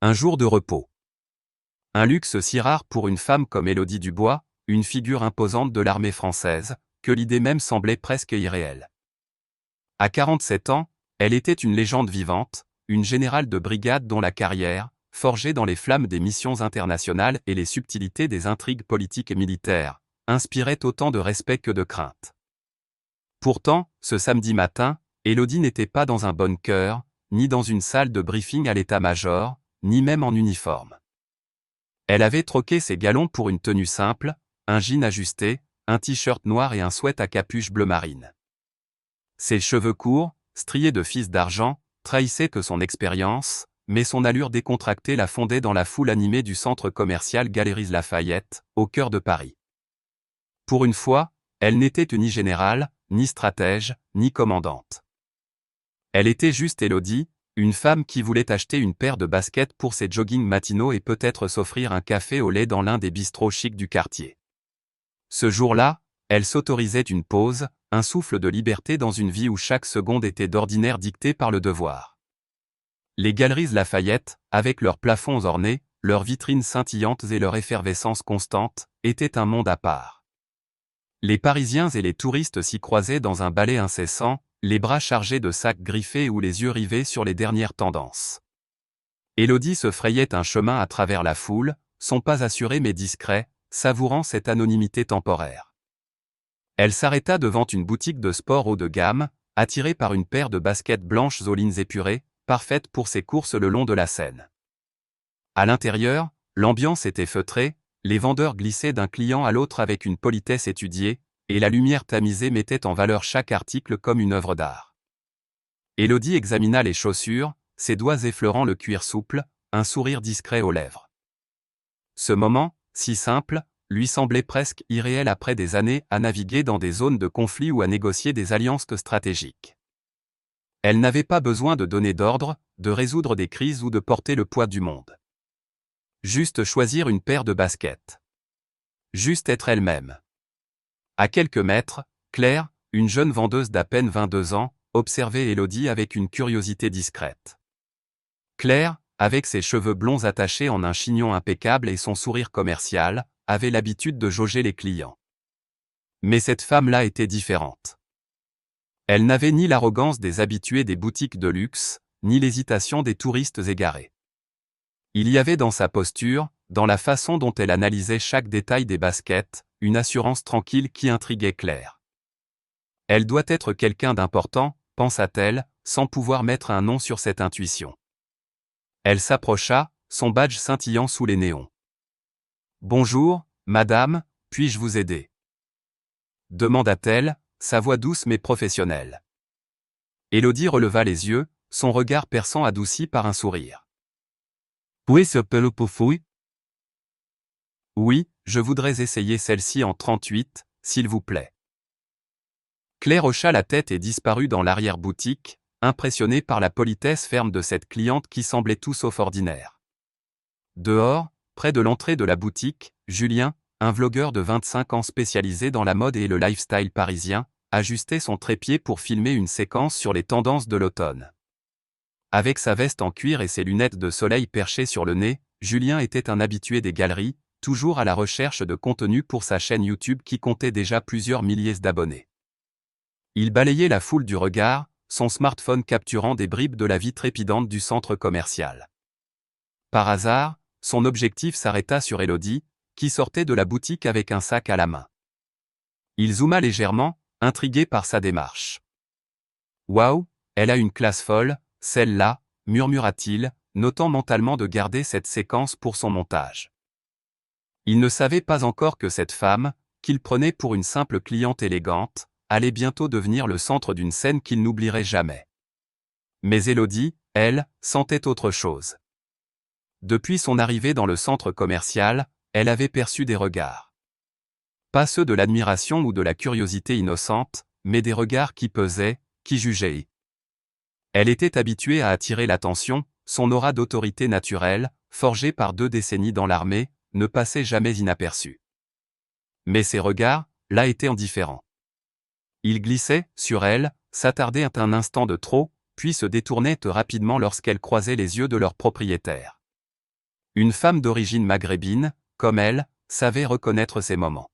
Un jour de repos. Un luxe si rare pour une femme comme Élodie Dubois, une figure imposante de l'armée française, que l'idée même semblait presque irréelle. À 47 ans, elle était une légende vivante, une générale de brigade dont la carrière, forgée dans les flammes des missions internationales et les subtilités des intrigues politiques et militaires, inspirait autant de respect que de crainte. Pourtant, ce samedi matin, Élodie n'était pas dans un bon cœur, ni dans une salle de briefing à l'état-major, ni même en uniforme. Elle avait troqué ses galons pour une tenue simple, un jean ajusté, un t-shirt noir et un sweat à capuche bleu marine. Ses cheveux courts, striés de fils d'argent, trahissaient que son expérience, mais son allure décontractée la fondait dans la foule animée du centre commercial Galeries Lafayette, au cœur de Paris. Pour une fois, elle n'était ni générale, ni stratège, ni commandante. Elle était juste Élodie, une femme qui voulait acheter une paire de baskets pour ses joggings matinaux et peut-être s'offrir un café au lait dans l'un des bistrots chics du quartier. Ce jour-là, elle s'autorisait une pause, un souffle de liberté dans une vie où chaque seconde était d'ordinaire dictée par le devoir. Les Galeries Lafayette, avec leurs plafonds ornés, leurs vitrines scintillantes et leur effervescence constante, étaient un monde à part. Les Parisiens et les touristes s'y croisaient dans un ballet incessant, les bras chargés de sacs griffés ou les yeux rivés sur les dernières tendances. Élodie se frayait un chemin à travers la foule, son pas assuré mais discret, savourant cette anonymité temporaire. Elle s'arrêta devant une boutique de sport haut de gamme, attirée par une paire de baskets blanches aux lignes épurées, parfaites pour ses courses le long de la Seine. À l'intérieur, l'ambiance était feutrée, les vendeurs glissaient d'un client à l'autre avec une politesse étudiée, et la lumière tamisée mettait en valeur chaque article comme une œuvre d'art. Élodie examina les chaussures, ses doigts effleurant le cuir souple, un sourire discret aux lèvres. Ce moment, si simple, lui semblait presque irréel après des années à naviguer dans des zones de conflit ou à négocier des alliances stratégiques. Elle n'avait pas besoin de donner d'ordre, de résoudre des crises ou de porter le poids du monde. Juste choisir une paire de baskets. Juste être elle-même. À quelques mètres, Claire, une jeune vendeuse d'à peine 22 ans, observait Élodie avec une curiosité discrète. Claire, avec ses cheveux blonds attachés en un chignon impeccable et son sourire commercial, avait l'habitude de jauger les clients. Mais cette femme-là était différente. Elle n'avait ni l'arrogance des habitués des boutiques de luxe, ni l'hésitation des touristes égarés. Il y avait dans sa posture, dans la façon dont elle analysait chaque détail des baskets, une assurance tranquille qui intriguait Claire. Elle doit être quelqu'un d'important, pensa-t-elle, sans pouvoir mettre un nom sur cette intuition. Elle s'approcha, son badge scintillant sous les néons. « Bonjour, madame, puis-je vous aider ?» demanda-t-elle, sa voix douce mais professionnelle. Élodie releva les yeux, son regard perçant adouci par un sourire. « Où est ce pelo pour fouille ? » Oui, je voudrais essayer celle-ci en 38, s'il vous plaît. Claire hocha la tête et disparut dans l'arrière-boutique, impressionnée par la politesse ferme de cette cliente qui semblait tout sauf ordinaire. Dehors, près de l'entrée de la boutique, Julien, un vlogueur de 25 ans spécialisé dans la mode et le lifestyle parisien, ajustait son trépied pour filmer une séquence sur les tendances de l'automne. Avec sa veste en cuir et ses lunettes de soleil perchées sur le nez, Julien était un habitué des galeries, toujours à la recherche de contenu pour sa chaîne YouTube qui comptait déjà plusieurs milliers d'abonnés. Il balayait la foule du regard, son smartphone capturant des bribes de la vie trépidante du centre commercial. Par hasard, son objectif s'arrêta sur Élodie, qui sortait de la boutique avec un sac à la main. Il zooma légèrement, intrigué par sa démarche. « Waouh, elle a une classe folle, celle-là, » murmura-t-il, notant mentalement de garder cette séquence pour son montage. Il ne savait pas encore que cette femme, qu'il prenait pour une simple cliente élégante, allait bientôt devenir le centre d'une scène qu'il n'oublierait jamais. Mais Élodie, elle, sentait autre chose. Depuis son arrivée dans le centre commercial, elle avait perçu des regards. Pas ceux de l'admiration ou de la curiosité innocente, mais des regards qui pesaient, qui jugeaient. Elle était habituée à attirer l'attention, son aura d'autorité naturelle, forgée par 2 décennies dans l'armée, ne passait jamais inaperçue. Mais ces regards, là étaient indifférents. Ils glissaient, sur elle, s'attardaient un instant de trop, puis se détournaient rapidement lorsqu'elle croisait les yeux de leur propriétaire. Une femme d'origine maghrébine, comme elle, savait reconnaître ces moments.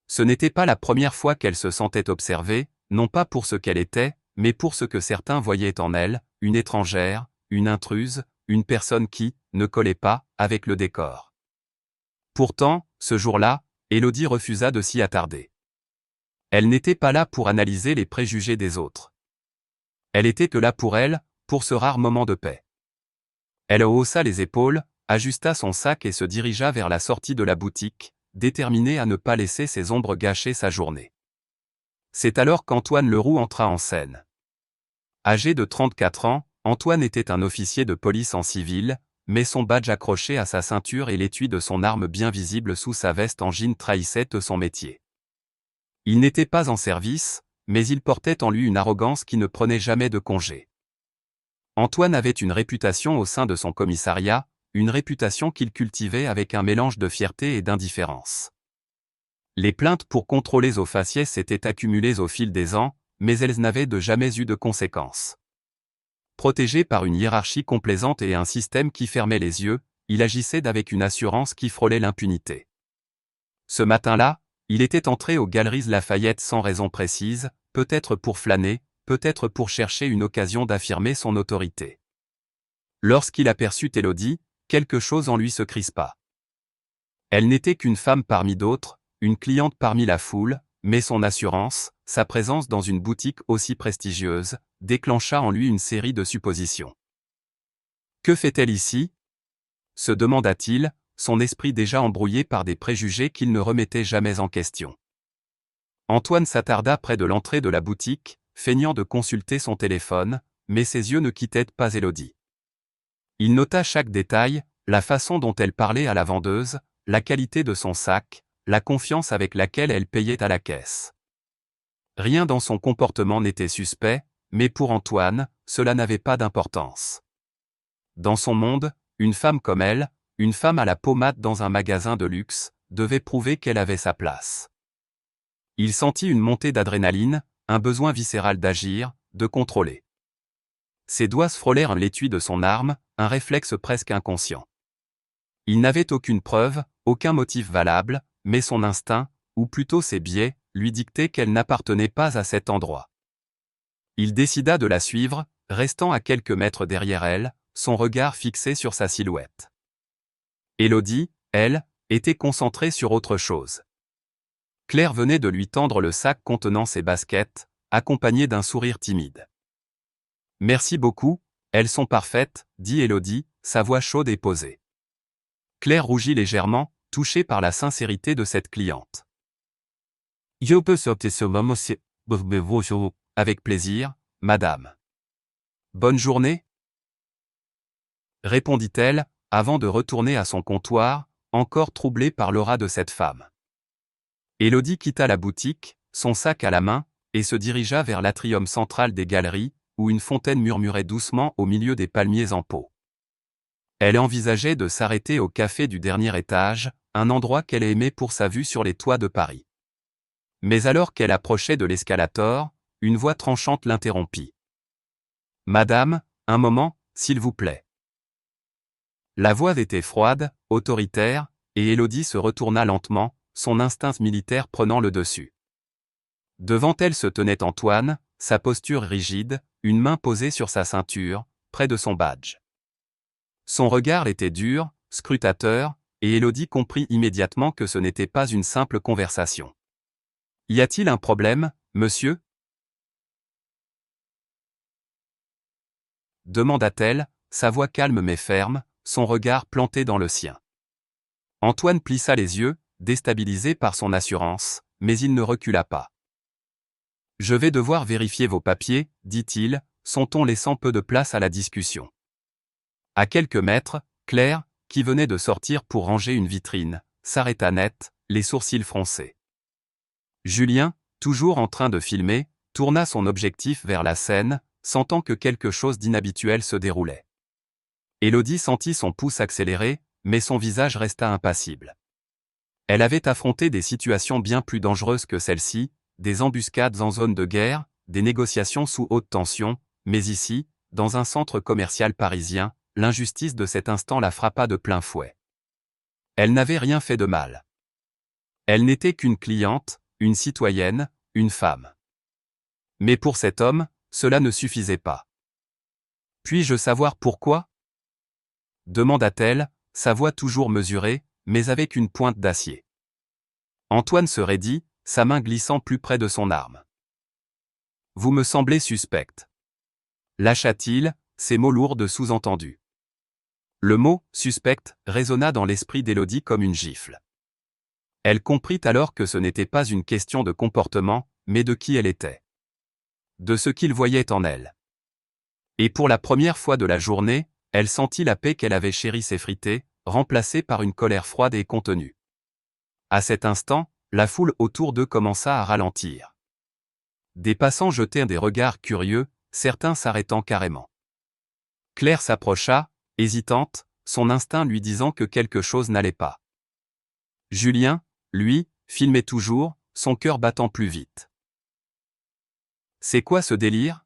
Ce n'était pas la première fois qu'elle se sentait observée, non pas pour ce qu'elle était, mais pour ce que certains voyaient en elle, une étrangère, une intruse, une personne qui ne collait pas avec le décor. Pourtant, ce jour-là, Élodie refusa de s'y attarder. Elle n'était pas là pour analyser les préjugés des autres. Elle était que là pour elle, pour ce rare moment de paix. Elle haussa les épaules, ajusta son sac et se dirigea vers la sortie de la boutique, déterminée à ne pas laisser ses ombres gâcher sa journée. C'est alors qu'Antoine Leroux entra en scène. Âgé de 34 ans, Antoine était un officier de police en civil, mais son badge accroché à sa ceinture et l'étui de son arme bien visible sous sa veste en jean trahissaient son métier. Il n'était pas en service, mais il portait en lui une arrogance qui ne prenait jamais de congé. Antoine avait une réputation au sein de son commissariat, une réputation qu'il cultivait avec un mélange de fierté et d'indifférence. Les plaintes pour contrôler aux faciès s'étaient accumulées au fil des ans, mais elles n'avaient jamais eu de conséquences. Protégé par une hiérarchie complaisante et un système qui fermait les yeux, il agissait avec une assurance qui frôlait l'impunité. Ce matin-là, il était entré aux Galeries Lafayette sans raison précise, peut-être pour flâner, peut-être pour chercher une occasion d'affirmer son autorité. Lorsqu'il aperçut Élodie, quelque chose en lui se crispa. Elle n'était qu'une femme parmi d'autres, une cliente parmi la foule, mais son assurance, sa présence dans une boutique aussi prestigieuse, déclencha en lui une série de suppositions. Que fait-elle ici ? Se demanda-t-il, son esprit déjà embrouillé par des préjugés qu'il ne remettait jamais en question. Antoine s'attarda près de l'entrée de la boutique, feignant de consulter son téléphone, mais ses yeux ne quittaient pas Élodie. Il nota chaque détail, la façon dont elle parlait à la vendeuse, la qualité de son sac, la confiance avec laquelle elle payait à la caisse. Rien dans son comportement n'était suspect, mais pour Antoine, cela n'avait pas d'importance. Dans son monde, une femme comme elle, une femme à la peau mate dans un magasin de luxe, devait prouver qu'elle avait sa place. Il sentit une montée d'adrénaline, un besoin viscéral d'agir, de contrôler. Ses doigts se frôlèrent l'étui de son arme, un réflexe presque inconscient. Il n'avait aucune preuve, aucun motif valable, mais son instinct, ou plutôt ses biais, lui dictait qu'elle n'appartenait pas à cet endroit. Il décida de la suivre, restant à quelques mètres derrière elle, son regard fixé sur sa silhouette. Élodie, elle, était concentrée sur autre chose. Claire venait de lui tendre le sac contenant ses baskets, accompagné d'un sourire timide. « Merci beaucoup, elles sont parfaites, » dit Élodie, sa voix chaude et posée. Claire rougit légèrement, touchée par la sincérité de cette cliente. « Je peux sortir ce moment, avec plaisir, madame. »« Bonne journée » répondit-elle, avant de retourner à son comptoir, encore troublée par l'aura de cette femme. Élodie quitta la boutique, son sac à la main, et se dirigea vers l'atrium central des galeries, où une fontaine murmurait doucement au milieu des palmiers en pot. Elle envisageait de s'arrêter au café du dernier étage, un endroit qu'elle aimait pour sa vue sur les toits de Paris. Mais alors qu'elle approchait de l'escalator, une voix tranchante l'interrompit. « Madame, un moment, s'il vous plaît. » La voix était froide, autoritaire, et Élodie se retourna lentement, son instinct militaire prenant le dessus. Devant elle se tenait Antoine, sa posture rigide, une main posée sur sa ceinture, près de son badge. Son regard était dur, scrutateur, et Élodie comprit immédiatement que ce n'était pas une simple conversation. « Y a-t-il un problème, monsieur ?» demanda-t-elle, sa voix calme mais ferme, son regard planté dans le sien. Antoine plissa les yeux, déstabilisé par son assurance, mais il ne recula pas. « Je vais devoir vérifier vos papiers, » dit-il, son ton laissant peu de place à la discussion. À quelques mètres, Claire, qui venait de sortir pour ranger une vitrine, s'arrêta net, les sourcils froncés. Julien, toujours en train de filmer, tourna son objectif vers la scène, sentant que quelque chose d'inhabituel se déroulait. Élodie sentit son pouce accélérer, mais son visage resta impassible. Elle avait affronté des situations bien plus dangereuses que celle-ci, des embuscades en zone de guerre, des négociations sous haute tension, mais ici, dans un centre commercial parisien, l'injustice de cet instant la frappa de plein fouet. Elle n'avait rien fait de mal. Elle n'était qu'une cliente, une citoyenne, une femme. Mais pour cet homme, cela ne suffisait pas. « Puis-je savoir pourquoi ?» demanda-t-elle, sa voix toujours mesurée, mais avec une pointe d'acier. Antoine se raidit, sa main glissant plus près de son arme. « Vous me semblez suspecte. » lâcha-t-il, ces mots lourds de sous-entendu. Le mot « suspecte » résonna dans l'esprit d'Élodie comme une gifle. Elle comprit alors que ce n'était pas une question de comportement, mais de qui elle était. De ce qu'il voyait en elle. Et pour la première fois de la journée, elle sentit la paix qu'elle avait chérie s'effriter, remplacée par une colère froide et contenue. À cet instant, la foule autour d'eux commença à ralentir. Des passants jetèrent des regards curieux, certains s'arrêtant carrément. Claire s'approcha, hésitante, son instinct lui disant que quelque chose n'allait pas. Julien, lui, filmait toujours, son cœur battant plus vite. « C'est quoi ce délire ?»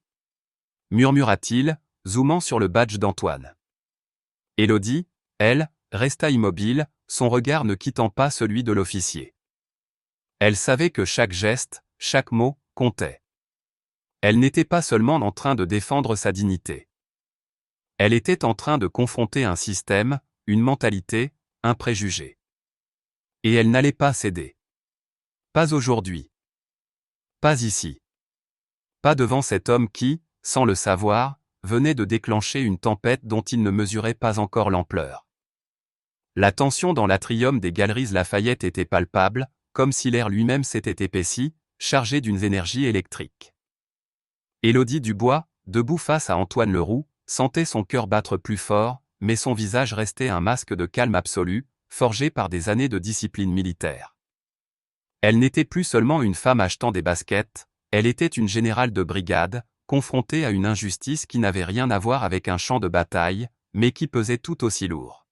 murmura-t-il, zoomant sur le badge d'Antoine. Élodie, elle, resta immobile, son regard ne quittant pas celui de l'officier. Elle savait que chaque geste, chaque mot, comptait. Elle n'était pas seulement en train de défendre sa dignité. Elle était en train de confronter un système, une mentalité, un préjugé. Et elle n'allait pas céder. Pas aujourd'hui. Pas ici. Pas devant cet homme qui, sans le savoir, venait de déclencher une tempête dont il ne mesurait pas encore l'ampleur. La tension dans l'atrium des Galeries Lafayette était palpable, comme si l'air lui-même s'était épaissi, chargé d'une énergie électrique. Élodie Dubois, debout face à Antoine Leroux, sentait son cœur battre plus fort, mais son visage restait un masque de calme absolu, forgé par des années de discipline militaire. Elle n'était plus seulement une femme achetant des baskets, elle était une générale de brigade, confrontée à une injustice qui n'avait rien à voir avec un champ de bataille, mais qui pesait tout aussi lourd.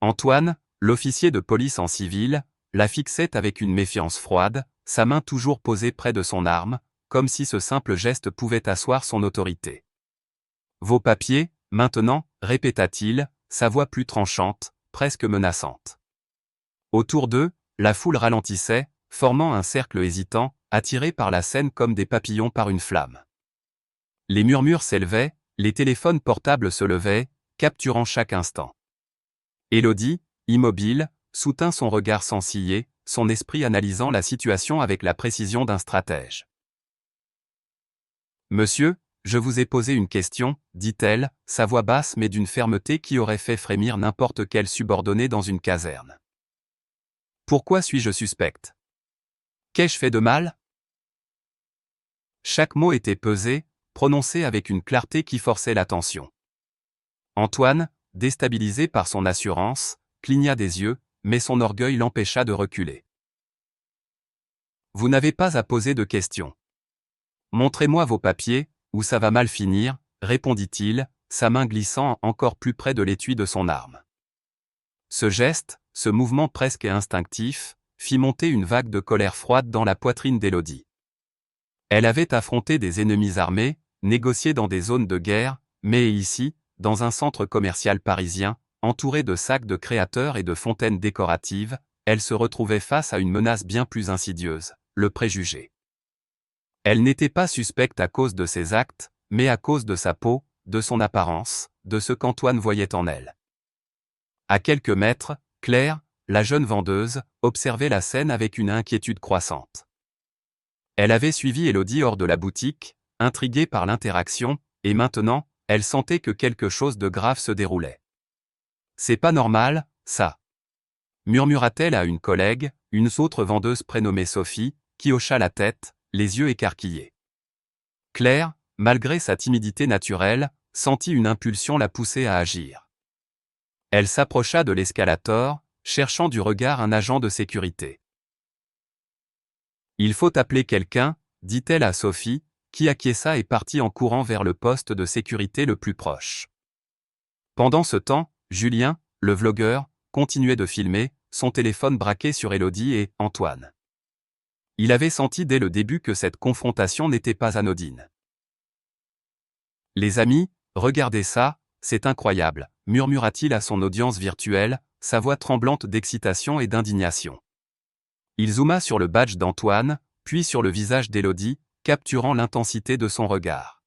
Antoine, l'officier de police en civil, la fixait avec une méfiance froide, sa main toujours posée près de son arme, comme si ce simple geste pouvait asseoir son autorité. « Vos papiers, maintenant » répéta-t-il, sa voix plus tranchante, presque menaçante. Autour d'eux, la foule ralentissait, formant un cercle hésitant, attiré par la scène comme des papillons par une flamme. Les murmures s'élevaient, les téléphones portables se levaient, capturant chaque instant. Élodie, immobile, soutint son regard sans ciller, son esprit analysant la situation avec la précision d'un stratège. « Monsieur, je vous ai posé une question, » dit-elle, sa voix basse mais d'une fermeté qui aurait fait frémir n'importe quel subordonné dans une caserne. « Pourquoi suis-je suspecte? Qu'ai-je fait de mal ?» Chaque mot était pesé, prononcé avec une clarté qui forçait l'attention. Antoine, déstabilisé par son assurance, cligna des yeux, mais son orgueil l'empêcha de reculer. « Vous n'avez pas à poser de questions. Montrez-moi vos papiers, ou ça va mal finir, » répondit-il, sa main glissant encore plus près de l'étui de son arme. Ce geste, ce mouvement presque instinctif, fit monter une vague de colère froide dans la poitrine d'Élodie. Elle avait affronté des ennemis armés, négocié dans des zones de guerre, mais ici, dans un centre commercial parisien, entouré de sacs de créateurs et de fontaines décoratives, elle se retrouvait face à une menace bien plus insidieuse, le préjugé. Elle n'était pas suspecte à cause de ses actes, mais à cause de sa peau, de son apparence, de ce qu'Antoine voyait en elle. À quelques mètres, Claire, la jeune vendeuse, observait la scène avec une inquiétude croissante. Elle avait suivi Élodie hors de la boutique, intriguée par l'interaction, et maintenant, elle sentait que quelque chose de grave se déroulait. « C'est pas normal, ça » murmura-t-elle à une collègue, une autre vendeuse prénommée Sophie, qui hocha la tête, les yeux écarquillés. Claire, malgré sa timidité naturelle, sentit une impulsion la pousser à agir. Elle s'approcha de l'escalator, cherchant du regard un agent de sécurité. « Il faut appeler quelqu'un, » dit-elle à Sophie, qui acquiesça et partit en courant vers le poste de sécurité le plus proche. Pendant ce temps, Julien, le vlogueur, continuait de filmer, son téléphone braqué sur Élodie et Antoine. Il avait senti dès le début que cette confrontation n'était pas anodine. « Les amis, regardez ça » c'est incroyable, murmura-t-il à son audience virtuelle, sa voix tremblante d'excitation et d'indignation. Il zooma sur le badge d'Antoine, puis sur le visage d'Élodie, capturant l'intensité de son regard.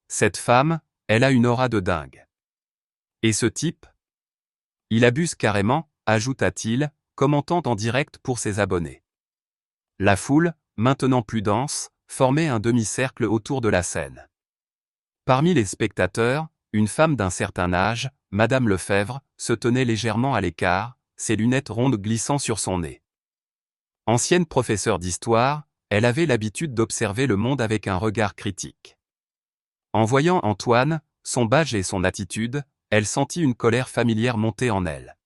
Cette femme, elle a une aura de dingue. Et ce type? Il abuse carrément, ajouta-t-il, commentant en direct pour ses abonnés. La foule, maintenant plus dense, formait un demi-cercle autour de la scène. Parmi les spectateurs, une femme d'un certain âge, Madame Lefebvre, se tenait légèrement à l'écart, ses lunettes rondes glissant sur son nez. Ancienne professeure d'histoire, elle avait l'habitude d'observer le monde avec un regard critique. En voyant Antoine, son badge et son attitude, elle sentit une colère familière monter en elle.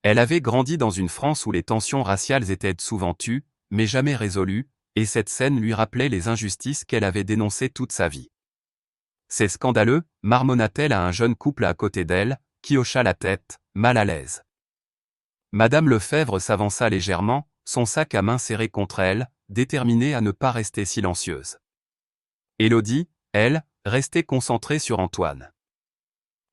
Elle avait grandi dans une France où les tensions raciales étaient souvent tues, mais jamais résolues, et cette scène lui rappelait les injustices qu'elle avait dénoncées toute sa vie. C'est scandaleux, marmonna-t-elle à un jeune couple à côté d'elle, qui hocha la tête, mal à l'aise. Madame Lefebvre s'avança légèrement, son sac à main serré contre elle, déterminée à ne pas rester silencieuse. Élodie, elle, restait concentrée sur Antoine.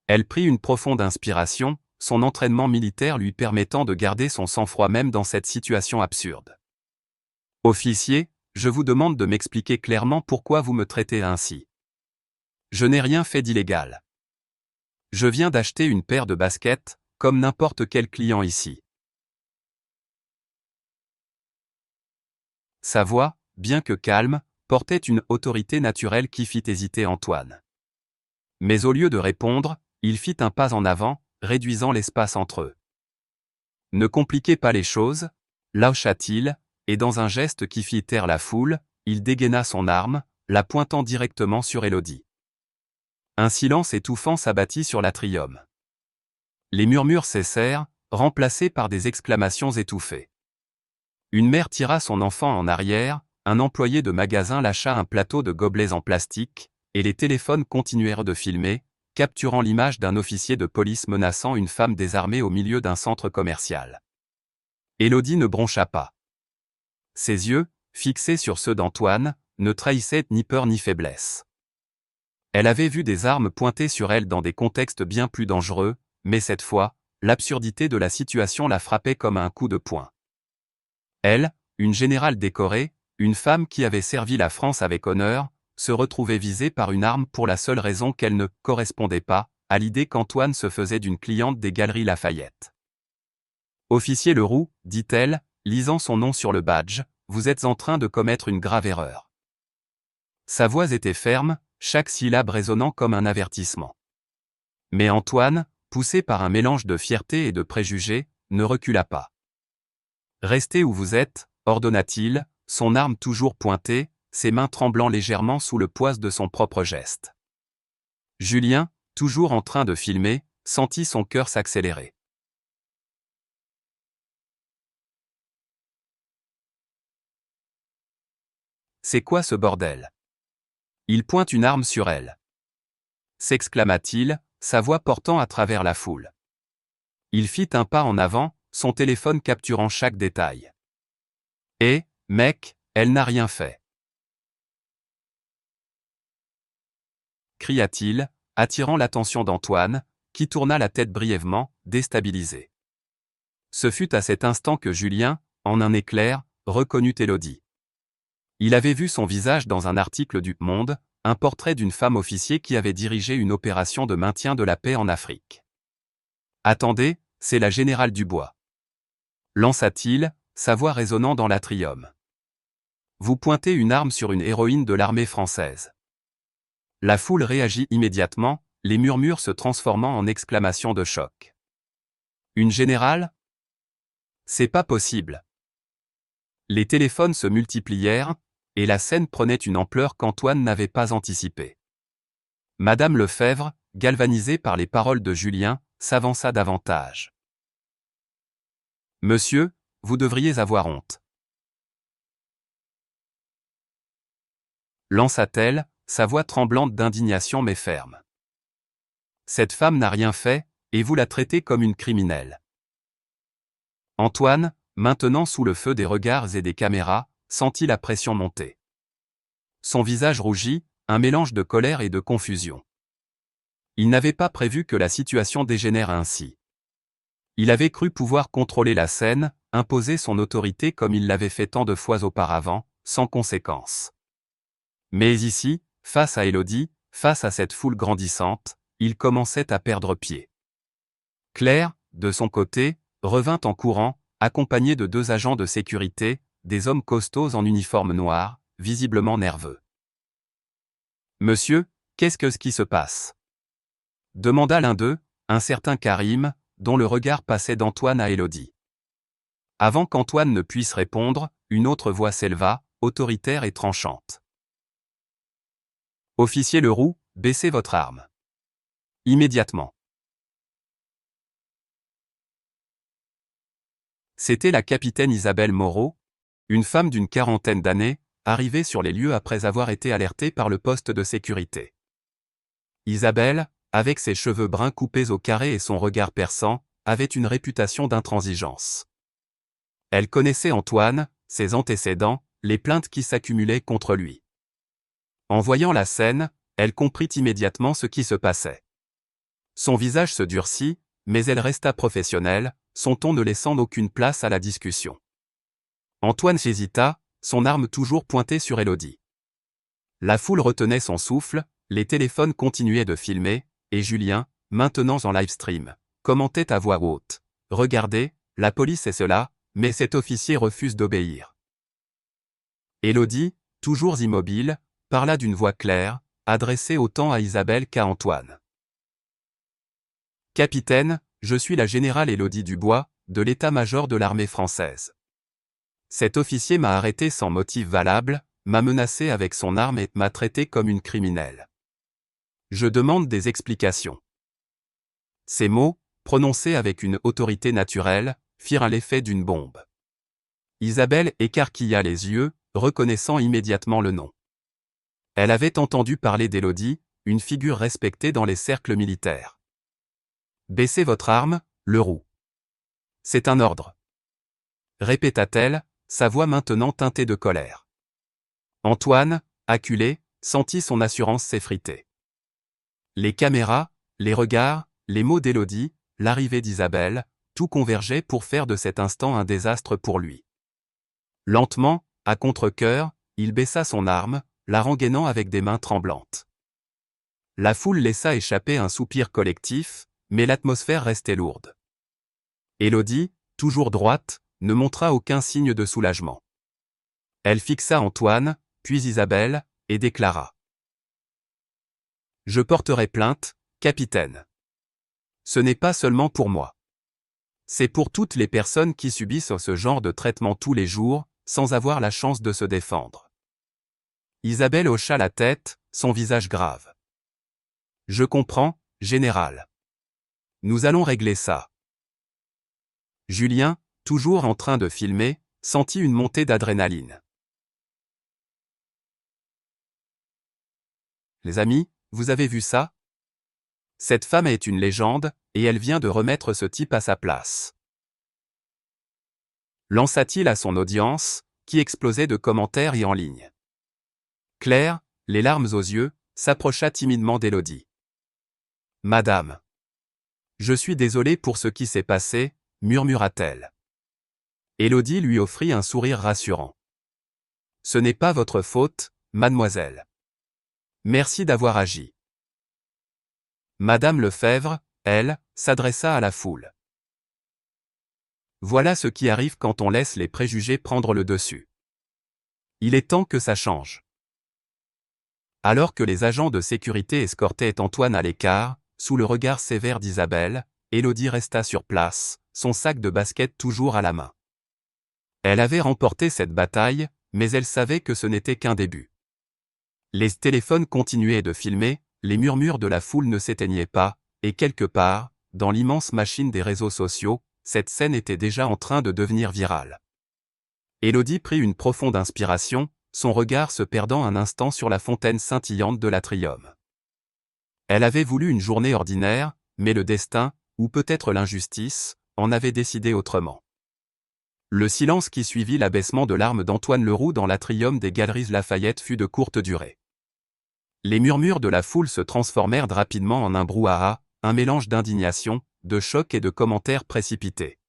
Elle prit une profonde inspiration, son entraînement militaire lui permettant de garder son sang-froid même dans cette situation absurde. « Officier, je vous demande de m'expliquer clairement pourquoi vous me traitez ainsi. Je n'ai rien fait d'illégal. Je viens d'acheter une paire de baskets, comme n'importe quel client ici. » Sa voix, bien que calme, portait une autorité naturelle qui fit hésiter Antoine. Mais au lieu de répondre, il fit un pas en avant, réduisant l'espace entre eux. « Ne compliquez pas les choses, lâcha-t-il, et dans un geste qui fit taire la foule, il dégaina son arme, la pointant directement sur Élodie. Un silence étouffant s'abattit sur l'atrium. Les murmures cessèrent, remplacés par des exclamations étouffées. Une mère tira son enfant en arrière, un employé de magasin lâcha un plateau de gobelets en plastique, et les téléphones continuèrent de filmer, capturant l'image d'un officier de police menaçant une femme désarmée au milieu d'un centre commercial. Élodie ne broncha pas. Ses yeux, fixés sur ceux d'Antoine, ne trahissaient ni peur ni faiblesse. Elle avait vu des armes pointées sur elle dans des contextes bien plus dangereux, mais cette fois, l'absurdité de la situation la frappait comme un coup de poing. Elle, une générale décorée, une femme qui avait servi la France avec honneur, se retrouvait visée par une arme pour la seule raison qu'elle ne correspondait pas à l'idée qu'Antoine se faisait d'une cliente des Galeries Lafayette. « Officier Leroux, dit-elle, lisant son nom sur le badge, vous êtes en train de commettre une grave erreur. » Sa voix était ferme, chaque syllabe résonnant comme un avertissement. Mais Antoine, poussé par un mélange de fierté et de préjugés, ne recula pas. « Restez où vous êtes, ordonna-t-il, son arme toujours pointée, ses mains tremblant légèrement sous le poids de son propre geste. Julien, toujours en train de filmer, sentit son cœur s'accélérer. « C'est quoi ce bordel? Il pointe une arme sur elle. » s'exclama-t-il, sa voix portant à travers la foule. Il fit un pas en avant, son téléphone capturant chaque détail. « Eh, mec, elle n'a rien fait. » cria-t-il, attirant l'attention d'Antoine, qui tourna la tête brièvement, déstabilisé. Ce fut à cet instant que Julien, en un éclair, reconnut Élodie. Il avait vu son visage dans un article du Monde, un portrait d'une femme officier qui avait dirigé une opération de maintien de la paix en Afrique. « Attendez, c'est la générale Dubois. » lança-t-il, sa voix résonnant dans l'atrium. « Vous pointez une arme sur une héroïne de l'armée française. » La foule réagit immédiatement, les murmures se transformant en exclamations de choc. « Une générale? C'est pas possible. » Les téléphones se multiplièrent, et la scène prenait une ampleur qu'Antoine n'avait pas anticipée. Madame Lefebvre, galvanisée par les paroles de Julien, s'avança davantage. « Monsieur, vous devriez avoir honte. » lança-t-elle, sa voix tremblante d'indignation mais ferme. « Cette femme n'a rien fait, et vous la traitez comme une criminelle. » Antoine, maintenant sous le feu des regards et des caméras, sentit la pression monter. Son visage rougit, un mélange de colère et de confusion. Il n'avait pas prévu que la situation dégénère ainsi. Il avait cru pouvoir contrôler la scène, imposer son autorité comme il l'avait fait tant de fois auparavant, sans conséquence. Mais ici, face à Élodie, face à cette foule grandissante, il commençait à perdre pied. Claire, de son côté, revint en courant, accompagnée de 2 agents de sécurité, des hommes costauds en uniforme noir, visiblement nerveux. « Monsieur, qu'est-ce qui se passe ?» demanda l'un d'eux, un certain Karim, dont le regard passait d'Antoine à Élodie. Avant qu'Antoine ne puisse répondre, une autre voix s'éleva, autoritaire et tranchante. « Officier Leroux, baissez votre arme. Immédiatement. » C'était la capitaine Isabelle Moreau, une femme d'une 40aine d'années, arrivée sur les lieux après avoir été alertée par le poste de sécurité. Isabelle, avec ses cheveux bruns coupés au carré et son regard perçant, avait une réputation d'intransigeance. Elle connaissait Antoine, ses antécédents, les plaintes qui s'accumulaient contre lui. En voyant la scène, elle comprit immédiatement ce qui se passait. Son visage se durcit, mais elle resta professionnelle, son ton ne laissant aucune place à la discussion. Antoine hésita, son arme toujours pointée sur Élodie. La foule retenait son souffle, les téléphones continuaient de filmer, et Julien, maintenant en live stream, commentait à voix haute. « Regardez, la police est cela, mais cet officier refuse d'obéir. » Élodie, toujours immobile, parla d'une voix claire, adressée autant à Isabelle qu'à Antoine. « Capitaine, je suis la générale Élodie Dubois, de l'état-major de l'armée française. Cet officier m'a arrêté sans motif valable, m'a menacé avec son arme et m'a traité comme une criminelle. Je demande des explications. » Ces mots, prononcés avec une autorité naturelle, firent l'effet d'une bombe. Isabelle écarquilla les yeux, reconnaissant immédiatement le nom. Elle avait entendu parler d'Élodie, une figure respectée dans les cercles militaires. « Baissez votre arme, Leroux. C'est un ordre. » répéta-t-elle, sa voix maintenant teintée de colère. Antoine, acculé, sentit son assurance s'effriter. Les caméras, les regards, les mots d'Élodie, l'arrivée d'Isabelle, tout convergeait pour faire de cet instant un désastre pour lui. Lentement, à contre-cœur, il baissa son arme, la rengainant avec des mains tremblantes. La foule laissa échapper un soupir collectif, mais l'atmosphère restait lourde. Élodie, toujours droite, ne montra aucun signe de soulagement. Elle fixa Antoine, puis Isabelle, et déclara. « Je porterai plainte, capitaine. Ce n'est pas seulement pour moi. C'est pour toutes les personnes qui subissent ce genre de traitement tous les jours, sans avoir la chance de se défendre. » Isabelle hocha la tête, son visage grave. « Je comprends, général. Nous allons régler ça. » Julien, toujours en train de filmer, sentit une montée d'adrénaline. « Les amis, vous avez vu ça? Cette femme est une légende, et elle vient de remettre ce type à sa place. » Lança-t-il à son audience, qui explosait de commentaires et en ligne. Claire, les larmes aux yeux, s'approcha timidement d'Élodie. « Madame. Je suis désolée pour ce qui s'est passé, » murmura-t-elle. Élodie lui offrit un sourire rassurant. « Ce n'est pas votre faute, mademoiselle. Merci d'avoir agi. » Madame Lefebvre, elle, s'adressa à la foule. Voilà ce qui arrive quand on laisse les préjugés prendre le dessus. Il est temps que ça change. Alors que les agents de sécurité escortaient Antoine à l'écart, sous le regard sévère d'Isabelle, Élodie resta sur place, son sac de basket toujours à la main. Elle avait remporté cette bataille, mais elle savait que ce n'était qu'un début. Les téléphones continuaient de filmer, les murmures de la foule ne s'éteignaient pas, et quelque part, dans l'immense machine des réseaux sociaux, cette scène était déjà en train de devenir virale. Élodie prit une profonde inspiration, son regard se perdant un instant sur la fontaine scintillante de l'Atrium. Elle avait voulu une journée ordinaire, mais le destin, ou peut-être l'injustice, en avait décidé autrement. Le silence qui suivit l'abaissement de l'arme d'Antoine Leroux dans l'Atrium des Galeries Lafayette fut de courte durée. Les murmures de la foule se transformèrent rapidement en un brouhaha, un mélange d'indignation, de choc et de commentaires précipités.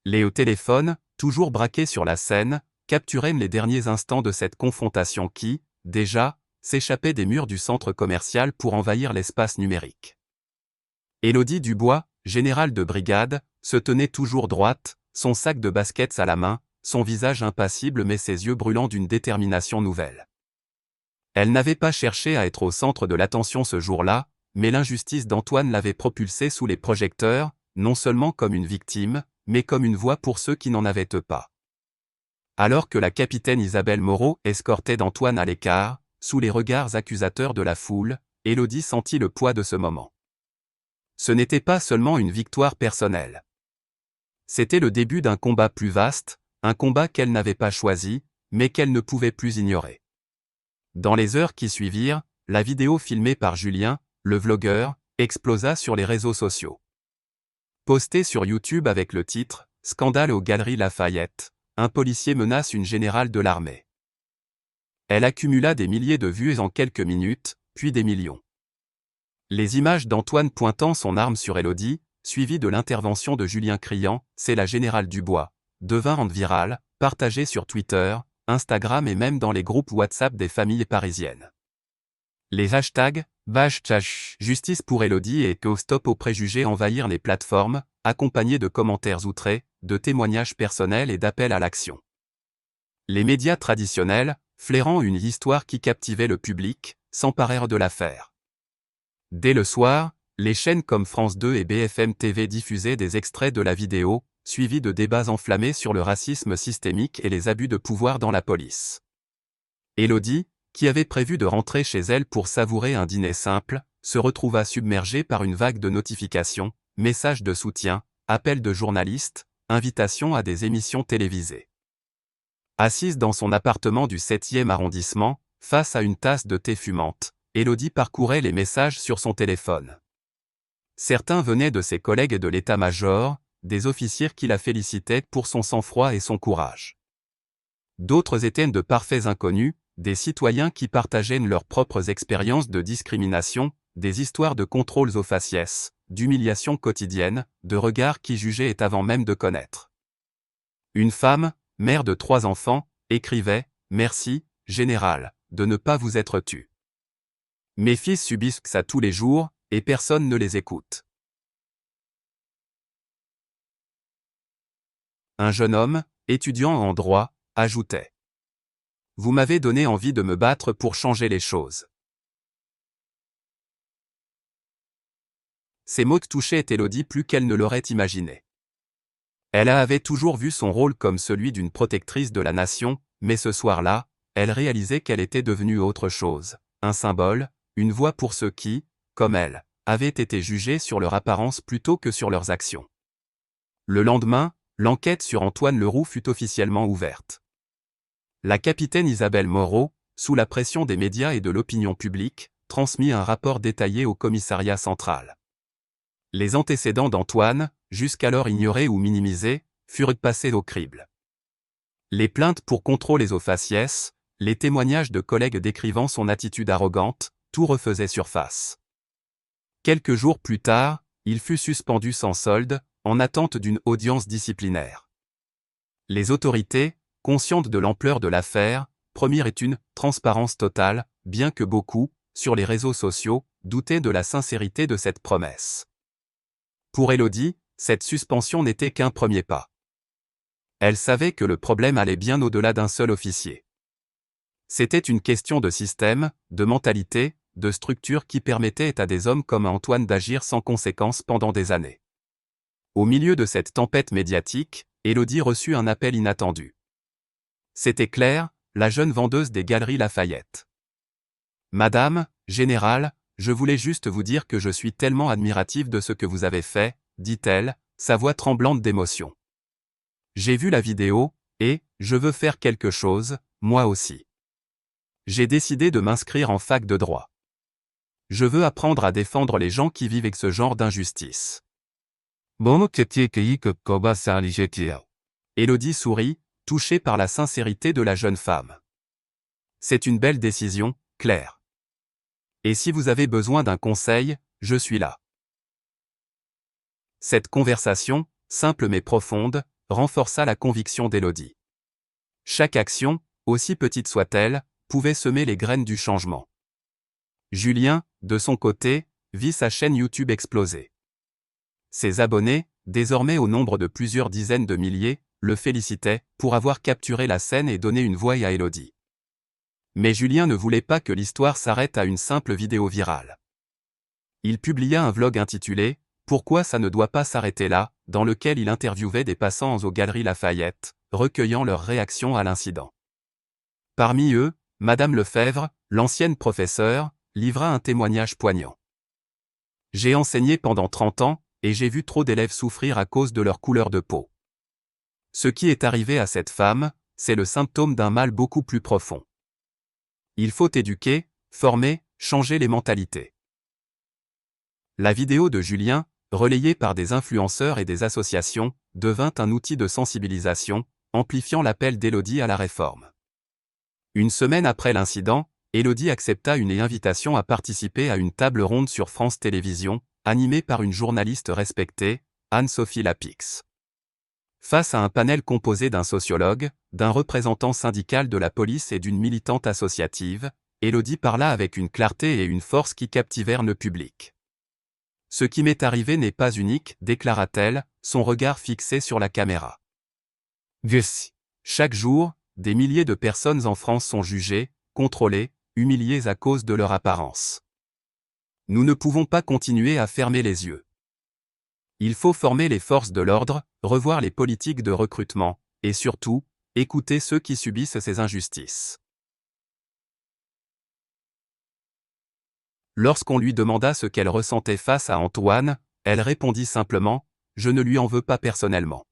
Les au téléphone, toujours braqués sur la scène, capturaient les derniers instants de cette confrontation qui, déjà, s'échappait des murs du centre commercial pour envahir l'espace numérique. Élodie Dubois, générale de brigade, se tenait toujours droite, son sac de baskets à la main, son visage impassible mais ses yeux brûlants d'une détermination nouvelle. Elle n'avait pas cherché à être au centre de l'attention ce jour-là, mais l'injustice d'Antoine l'avait propulsée sous les projecteurs, non seulement comme une victime, mais comme une voix pour ceux qui n'en avaient pas. Alors que la capitaine Isabelle Moreau escortait d'Antoine à l'écart, sous les regards accusateurs de la foule, Élodie sentit le poids de ce moment. Ce n'était pas seulement une victoire personnelle. C'était le début d'un combat plus vaste, un combat qu'elle n'avait pas choisi, mais qu'elle ne pouvait plus ignorer. Dans les heures qui suivirent, la vidéo filmée par Julien, le vlogueur, explosa sur les réseaux sociaux. Postée sur YouTube avec le titre « Scandale aux Galeries Lafayette », un policier menace une générale de l'armée. Elle accumula des milliers de vues en quelques minutes, puis des millions. Les images d'Antoine pointant son arme sur Élodie, suivies de l'intervention de Julien criant « C'est la générale Dubois », devinrent virales, partagées sur Twitter, Instagram et même dans les groupes WhatsApp des familles parisiennes. Les hashtags #, justice pour Élodie et stop aux préjugés envahirent les plateformes, accompagnés de commentaires outrés, de témoignages personnels et d'appels à l'action. Les médias traditionnels, flairant une histoire qui captivait le public, s'emparèrent de l'affaire. Dès le soir, les chaînes comme France 2 et BFM TV diffusaient des extraits de la vidéo, suivis de débats enflammés sur le racisme systémique et les abus de pouvoir dans la police. Élodie, qui avait prévu de rentrer chez elle pour savourer un dîner simple, se retrouva submergée par une vague de notifications, messages de soutien, appels de journalistes, invitations à des émissions télévisées. Assise dans son appartement du 7e arrondissement, face à une tasse de thé fumante, Élodie parcourait les messages sur son téléphone. Certains venaient de ses collègues de l'état-major, des officiers qui la félicitaient pour son sang-froid et son courage. D'autres étaient de parfaits inconnus, des citoyens qui partageaient leurs propres expériences de discrimination, des histoires de contrôles aux faciès, d'humiliations quotidiennes, de regards qui jugeaient avant même de connaître. Une femme, mère de 3 enfants, écrivait « Merci, général, de ne pas vous être tu. Mes fils subissent ça tous les jours, et personne ne les écoute. » Un jeune homme, étudiant en droit, ajoutait « Vous m'avez donné envie de me battre pour changer les choses. » Ces mots touchaient Élodie plus qu'elle ne l'aurait imaginé. Elle avait toujours vu son rôle comme celui d'une protectrice de la nation, mais ce soir-là, elle réalisait qu'elle était devenue autre chose, un symbole, une voix pour ceux qui, comme elle, avaient été jugés sur leur apparence plutôt que sur leurs actions. Le lendemain, l'enquête sur Antoine Leroux fut officiellement ouverte. La capitaine Isabelle Moreau, sous la pression des médias et de l'opinion publique, transmit un rapport détaillé au commissariat central. Les antécédents d'Antoine, jusqu'alors ignorés ou minimisés, furent passés au crible. Les plaintes pour contrôle aux faciès, les témoignages de collègues décrivant son attitude arrogante, tout refaisait surface. Quelques jours plus tard, il fut suspendu sans solde, en attente d'une audience disciplinaire. Les autorités, conscientes de l'ampleur de l'affaire, promirent une transparence totale, bien que beaucoup, sur les réseaux sociaux, doutaient de la sincérité de cette promesse. Pour Élodie, cette suspension n'était qu'un premier pas. Elle savait que le problème allait bien au-delà d'un seul officier. C'était une question de système, de mentalité, de structure qui permettait à des hommes comme Antoine d'agir sans conséquence pendant des années. Au milieu de cette tempête médiatique, Élodie reçut un appel inattendu. C'était Claire, la jeune vendeuse des Galeries Lafayette. « Madame, générale, je voulais juste vous dire que je suis tellement admirative de ce que vous avez fait, » dit-elle, sa voix tremblante d'émotion. « J'ai vu la vidéo, et je veux faire quelque chose, moi aussi. J'ai décidé de m'inscrire en fac de droit. Je veux apprendre à défendre les gens qui vivent avec ce genre d'injustice. » Élodie sourit, touchée par la sincérité de la jeune femme. « C'est une belle décision, Claire. Et si vous avez besoin d'un conseil, je suis là. Cette conversation, simple mais profonde, renforça la conviction d'Élodie. Chaque action, aussi petite soit-elle, pouvait semer les graines du changement. Julien, de son côté, vit sa chaîne YouTube exploser. Ses abonnés, désormais au nombre de plusieurs dizaines de milliers, le félicitaient pour avoir capturé la scène et donné une voix à Élodie. Mais Julien ne voulait pas que l'histoire s'arrête à une simple vidéo virale. Il publia un vlog intitulé « Pourquoi ça ne doit pas s'arrêter là ?» dans lequel il interviewait des passants aux Galeries Lafayette, recueillant leurs réactions à l'incident. Parmi eux, Madame Lefebvre, l'ancienne professeure, livra un témoignage poignant. « J'ai enseigné pendant 30 ans, et j'ai vu trop d'élèves souffrir à cause de leur couleur de peau. Ce qui est arrivé à cette femme, c'est le symptôme d'un mal beaucoup plus profond. Il faut éduquer, former, changer les mentalités. » La vidéo de Julien, relayée par des influenceurs et des associations, devint un outil de sensibilisation, amplifiant l'appel d'Élodie à la réforme. Une semaine après l'incident, Élodie accepta une invitation à participer à une table ronde sur France Télévisions, animée par une journaliste respectée, Anne-Sophie Lapix. Face à un panel composé d'un sociologue, d'un représentant syndical de la police et d'une militante associative, Élodie parla avec une clarté et une force qui captivèrent le public. « Ce qui m'est arrivé n'est pas unique, déclara-t-elle, son regard fixé sur la caméra. Chaque jour, des milliers de personnes en France sont jugées, contrôlées, humiliées à cause de leur apparence. Nous ne pouvons pas continuer à fermer les yeux. Il faut former les forces de l'ordre, revoir les politiques de recrutement, et surtout, écouter ceux qui subissent ces injustices. » Lorsqu'on lui demanda ce qu'elle ressentait face à Antoine, elle répondit simplement « Je ne lui en veux pas personnellement.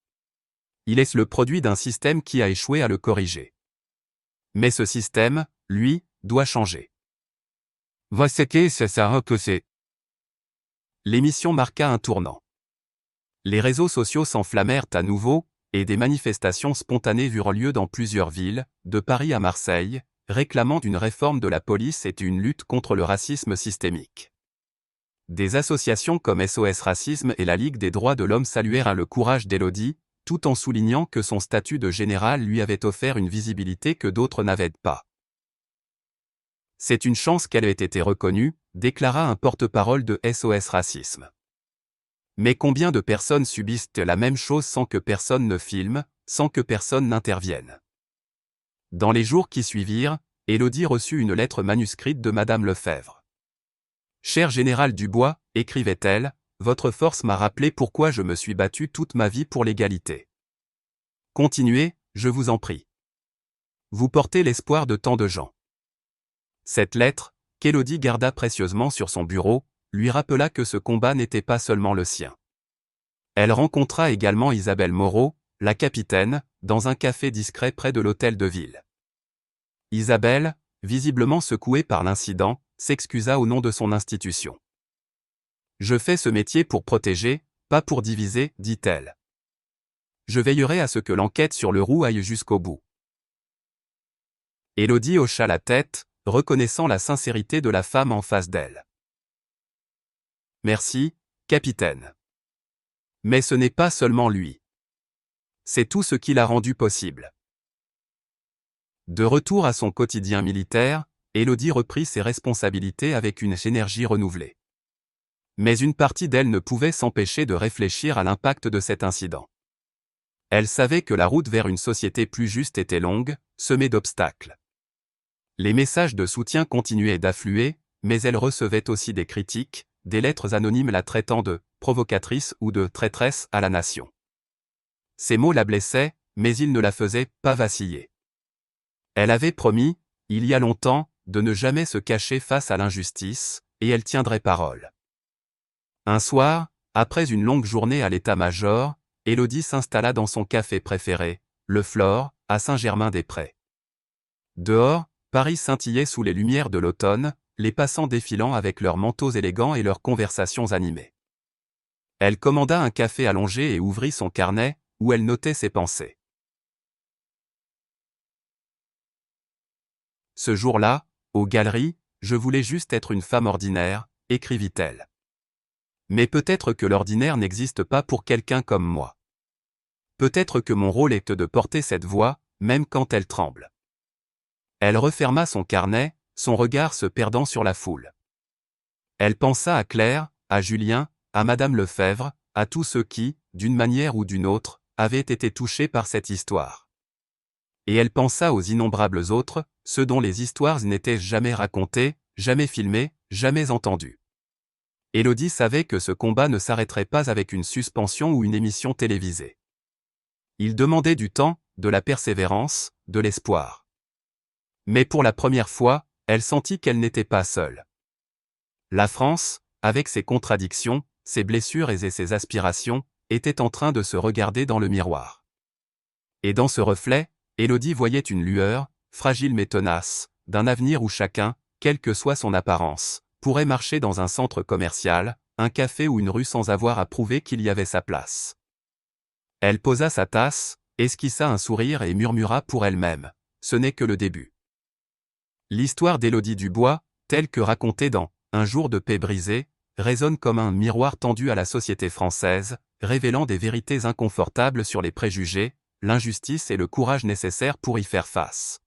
Il est le produit d'un système qui a échoué à le corriger. Mais ce système, lui, doit changer. » L'émission marqua un tournant. Les réseaux sociaux s'enflammèrent à nouveau, et des manifestations spontanées eurent lieu dans plusieurs villes, de Paris à Marseille, réclamant une réforme de la police et une lutte contre le racisme systémique. Des associations comme SOS Racisme et la Ligue des droits de l'homme saluèrent le courage d'Élodie, tout en soulignant que son statut de général lui avait offert une visibilité que d'autres n'avaient pas. « C'est une chance qu'elle ait été reconnue », déclara un porte-parole de SOS Racisme. Mais combien de personnes subissent la même chose sans que personne ne filme, sans que personne n'intervienne? Dans les jours qui suivirent, Élodie reçut une lettre manuscrite de Madame Lefebvre. « Cher général Dubois, écrivait-elle, votre force m'a rappelé pourquoi je me suis battue toute ma vie pour l'égalité. Continuez, je vous en prie. Vous portez l'espoir de tant de gens. » Cette lettre, qu'Élodie garda précieusement sur son bureau, lui rappela que ce combat n'était pas seulement le sien. Elle rencontra également Isabelle Moreau, la capitaine, dans un café discret près de l'hôtel de ville. Isabelle, visiblement secouée par l'incident, s'excusa au nom de son institution. « Je fais ce métier pour protéger, pas pour diviser, dit-elle. Je veillerai à ce que l'enquête sur le roux aille jusqu'au bout. » Élodie hocha la tête, reconnaissant la sincérité de la femme en face d'elle. « Merci, capitaine. Mais ce n'est pas seulement lui. C'est tout ce qui l'a rendu possible. » De retour à son quotidien militaire, Élodie reprit ses responsabilités avec une énergie renouvelée. Mais une partie d'elle ne pouvait s'empêcher de réfléchir à l'impact de cet incident. Elle savait que la route vers une société plus juste était longue, semée d'obstacles. Les messages de soutien continuaient d'affluer, mais elle recevait aussi des critiques, des lettres anonymes la traitant de « provocatrice » ou de « traîtresse à la nation ». Ces mots la blessaient, mais ils ne la faisaient pas vaciller. Elle avait promis, il y a longtemps, de ne jamais se cacher face à l'injustice, et elle tiendrait parole. Un soir, après une longue journée à l'état-major, Élodie s'installa dans son café préféré, le Flore, à Saint-Germain-des-Prés. Dehors, Paris scintillait sous les lumières de l'automne, les passants défilant avec leurs manteaux élégants et leurs conversations animées. Elle commanda un café allongé et ouvrit son carnet, où elle notait ses pensées. Ce jour-là, aux Galeries, je voulais juste être une femme ordinaire, écrivit-elle. Mais peut-être que l'ordinaire n'existe pas pour quelqu'un comme moi. Peut-être que mon rôle est de porter cette voix, même quand elle tremble. Elle referma son carnet, son regard se perdant sur la foule. Elle pensa à Claire, à Julien, à Madame Lefebvre, à tous ceux qui, d'une manière ou d'une autre, avaient été touchés par cette histoire. Et elle pensa aux innombrables autres, ceux dont les histoires n'étaient jamais racontées, jamais filmées, jamais entendues. Élodie savait que ce combat ne s'arrêterait pas avec une suspension ou une émission télévisée. Il demandait du temps, de la persévérance, de l'espoir. Mais pour la première fois, elle sentit qu'elle n'était pas seule. La France, avec ses contradictions, ses blessures et ses aspirations, était en train de se regarder dans le miroir. Et dans ce reflet, Élodie voyait une lueur, fragile mais tenace, d'un avenir où chacun, quelle que soit son apparence, pourrait marcher dans un centre commercial, un café ou une rue sans avoir à prouver qu'il y avait sa place. Elle posa sa tasse, esquissa un sourire et murmura pour elle-même, « Ce n'est que le début ». L'histoire d'Élodie Dubois, telle que racontée dans « Un jour de paix brisée », résonne comme un miroir tendu à la société française, révélant des vérités inconfortables sur les préjugés, l'injustice et le courage nécessaire pour y faire face.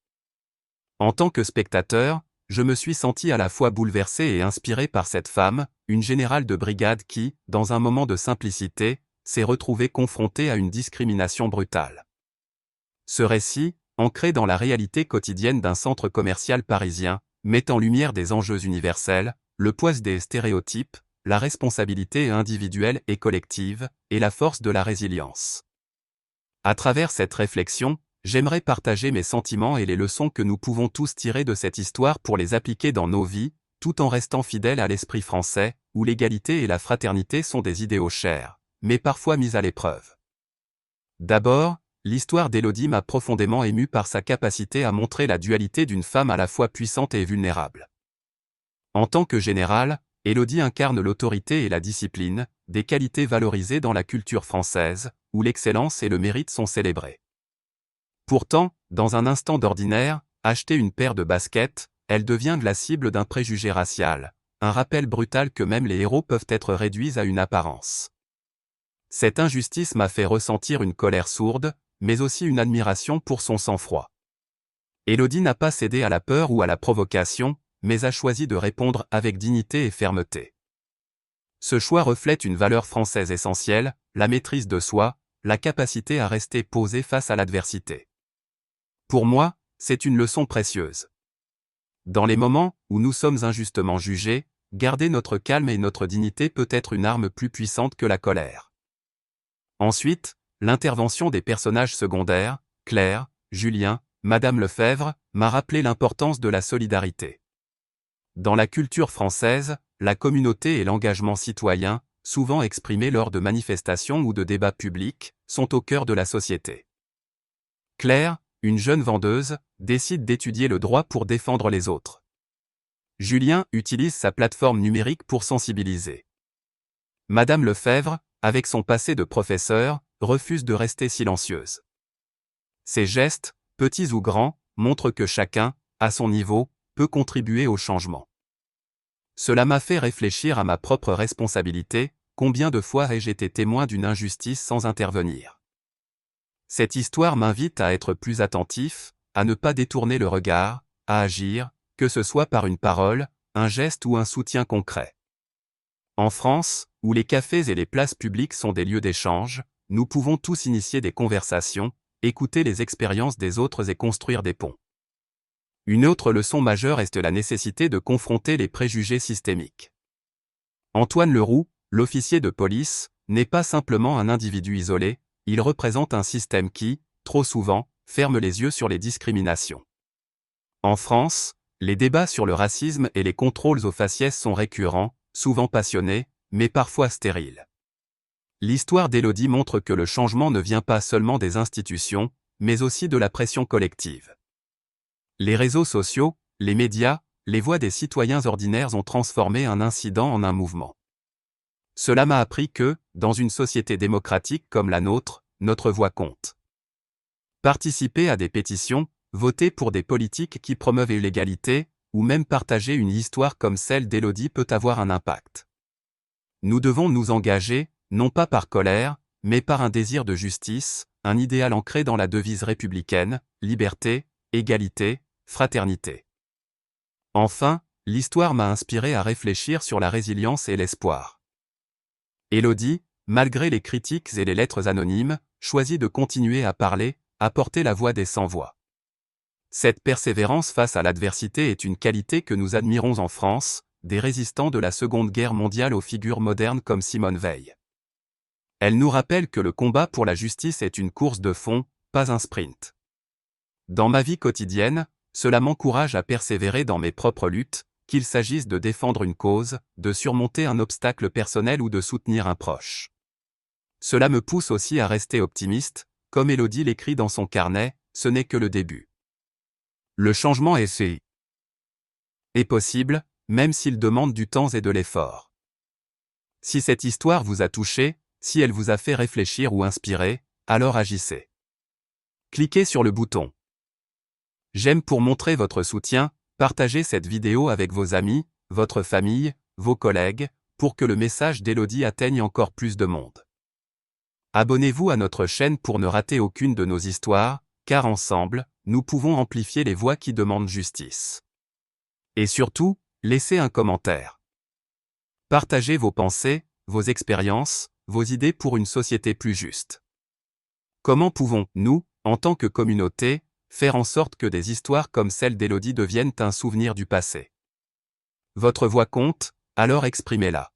En tant que spectateur, je me suis senti à la fois bouleversé et inspiré par cette femme, une générale de brigade qui, dans un moment de simplicité, s'est retrouvée confrontée à une discrimination brutale. Ce récit, ancré dans la réalité quotidienne d'un centre commercial parisien, met en lumière des enjeux universels, le poids des stéréotypes, la responsabilité individuelle et collective, et la force de la résilience. À travers cette réflexion, j'aimerais partager mes sentiments et les leçons que nous pouvons tous tirer de cette histoire pour les appliquer dans nos vies, tout en restant fidèles à l'esprit français, où l'égalité et la fraternité sont des idéaux chers, mais parfois mis à l'épreuve. D'abord, l'histoire d'Élodie m'a profondément ému par sa capacité à montrer la dualité d'une femme à la fois puissante et vulnérable. En tant que générale, Élodie incarne l'autorité et la discipline, des qualités valorisées dans la culture française, où l'excellence et le mérite sont célébrés. Pourtant, dans un instant d'ordinaire, acheter une paire de baskets, elle devient la cible d'un préjugé racial, un rappel brutal que même les héros peuvent être réduits à une apparence. Cette injustice m'a fait ressentir une colère sourde, mais aussi une admiration pour son sang-froid. Élodie n'a pas cédé à la peur ou à la provocation, mais a choisi de répondre avec dignité et fermeté. Ce choix reflète une valeur française essentielle, la maîtrise de soi, la capacité à rester posé face à l'adversité. Pour moi, c'est une leçon précieuse. Dans les moments où nous sommes injustement jugés, garder notre calme et notre dignité peut être une arme plus puissante que la colère. Ensuite, l'intervention des personnages secondaires, Claire, Julien, Madame Lefebvre, m'a rappelé l'importance de la solidarité. Dans la culture française, la communauté et l'engagement citoyen, souvent exprimés lors de manifestations ou de débats publics, sont au cœur de la société. Claire, une jeune vendeuse, décide d'étudier le droit pour défendre les autres. Julien utilise sa plateforme numérique pour sensibiliser. Madame Lefebvre, avec son passé de professeur, refuse de rester silencieuse. Ces gestes, petits ou grands, montrent que chacun, à son niveau, peut contribuer au changement. Cela m'a fait réfléchir à ma propre responsabilité, combien de fois ai-je été témoin d'une injustice sans intervenir. Cette histoire m'invite à être plus attentif, à ne pas détourner le regard, à agir, que ce soit par une parole, un geste ou un soutien concret. En France, où les cafés et les places publiques sont des lieux d'échange, nous pouvons tous initier des conversations, écouter les expériences des autres et construire des ponts. Une autre leçon majeure est la nécessité de confronter les préjugés systémiques. Antoine Leroux, l'officier de police, n'est pas simplement un individu isolé, il représente un système qui, trop souvent, ferme les yeux sur les discriminations. En France, les débats sur le racisme et les contrôles aux faciès sont récurrents, souvent passionnés, mais parfois stériles. L'histoire d'Élodie montre que le changement ne vient pas seulement des institutions, mais aussi de la pression collective. Les réseaux sociaux, les médias, les voix des citoyens ordinaires ont transformé un incident en un mouvement. Cela m'a appris que, dans une société démocratique comme la nôtre, notre voix compte. Participer à des pétitions, voter pour des politiques qui promeuvent l'égalité, ou même partager une histoire comme celle d'Élodie peut avoir un impact. Nous devons nous engager, non pas par colère, mais par un désir de justice, un idéal ancré dans la devise républicaine, liberté, égalité, fraternité. Enfin, l'histoire m'a inspiré à réfléchir sur la résilience et l'espoir. Élodie, malgré les critiques et les lettres anonymes, choisit de continuer à parler, à porter la voix des sans-voix. Cette persévérance face à l'adversité est une qualité que nous admirons en France, des résistants de la Seconde Guerre mondiale aux figures modernes comme Simone Veil. Elle nous rappelle que le combat pour la justice est une course de fond, pas un sprint. Dans ma vie quotidienne, cela m'encourage à persévérer dans mes propres luttes, qu'il s'agisse de défendre une cause, de surmonter un obstacle personnel ou de soutenir un proche. Cela me pousse aussi à rester optimiste, comme Élodie l'écrit dans son carnet, ce n'est que le début. Le changement est possible, même s'il demande du temps et de l'effort. Si cette histoire vous a touché, si elle vous a fait réfléchir ou inspirer, alors agissez. Cliquez sur le bouton j'aime pour montrer votre soutien, partagez cette vidéo avec vos amis, votre famille, vos collègues, pour que le message d'Élodie atteigne encore plus de monde. Abonnez-vous à notre chaîne pour ne rater aucune de nos histoires, car ensemble, nous pouvons amplifier les voix qui demandent justice. Et surtout, laissez un commentaire. Partagez vos pensées, vos expériences, vos idées pour une société plus juste. Comment pouvons-nous, en tant que communauté, faire en sorte que des histoires comme celle d'Élodie deviennent un souvenir du passé? Votre voix compte, alors exprimez-la.